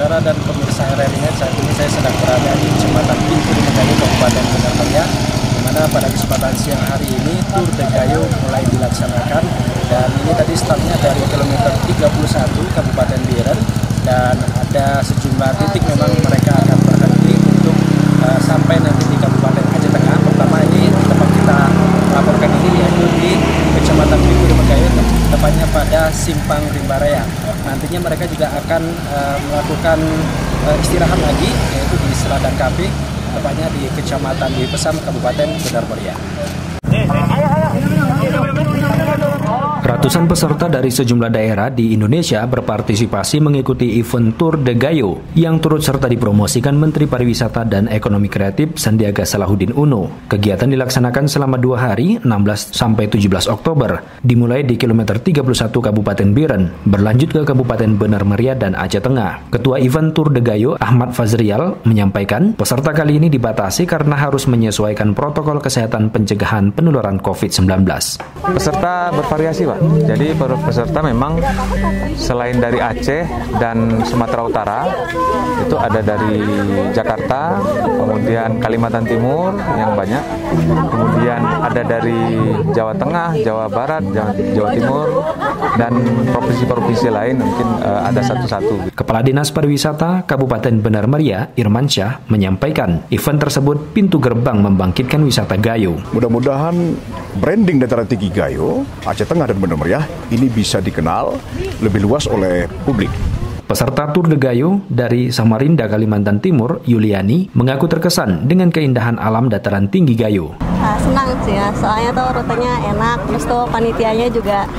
saudara dan pemirsa RRI, saat ini saya sedang berada di Kecamatan Pintu Degayo, Kabupaten Benar Meriah, di mana pada kesempatan siang hari ini Tour Degayo mulai dilaksanakan, dan ini tadi startnya dari kilometer 31 Kabupaten Biren, dan ada sejumlah titik memang mereka akan berhenti untuk sampai nanti di Kabupaten Aceh Tengah. Pertama ini tempat kita melaporkan ini yaitu di Kecamatan Pintu Degayo, tepatnya pada Simpang Rimbaraya. Nantinya mereka juga akan melakukan istirahat lagi, yaitu di Seladang Kafe, tepatnya di Kecamatan Dwi Pesam, Kabupaten Benar Meriah. Ratusan peserta dari sejumlah daerah di Indonesia berpartisipasi mengikuti event Tour Degayo yang turut serta dipromosikan Menteri Pariwisata dan Ekonomi Kreatif Sandiaga Salahuddin Uno. Kegiatan dilaksanakan selama 2 hari, 16 sampai 17 Oktober, dimulai di kilometer 31 Kabupaten Biren, berlanjut ke Kabupaten Benar Meriah dan Aceh Tengah. Ketua event Tour Degayo, Ahmad Fazrial, menyampaikan peserta kali ini dibatasi karena harus menyesuaikan protokol kesehatan pencegahan penularan COVID-19. Peserta bervariasi, Pak. Jadi peserta memang selain dari Aceh dan Sumatera Utara, itu ada dari Jakarta, kemudian Kalimantan Timur yang banyak, kemudian ada dari Jawa Tengah, Jawa Barat, Jawa Timur, dan provinsi-provinsi lain mungkin ada satu-satu. Kepala Dinas Pariwisata Kabupaten Benar Meriah, Irmansyah, menyampaikan event tersebut pintu gerbang membangkitkan wisata Gayo. Mudah-mudahan branding dataran tinggi Gayo, Aceh Tengah dan Benar Meriah ini bisa dikenal lebih luas oleh publik. Peserta Tour Degayo dari Samarinda, Kalimantan Timur, Yuliani, mengaku terkesan dengan keindahan alam dataran tinggi Gayo. Senang sih ya, soalnya tuh rutenya enak, terus tuh panitianya juga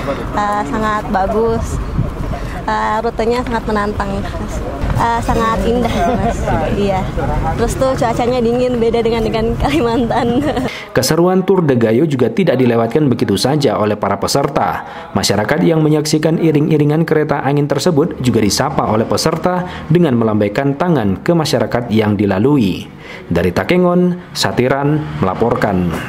sangat bagus, rutenya sangat menantang, sangat indah, Mas. Iya. Terus tuh cuacanya dingin, beda dengan Kalimantan. Keseruan Tour Degayo juga tidak dilewatkan begitu saja oleh para peserta. Masyarakat yang menyaksikan iring-iringan kereta angin tersebut juga disapa oleh peserta dengan melambaikan tangan ke masyarakat yang dilalui. Dari Takengon, Satiran melaporkan.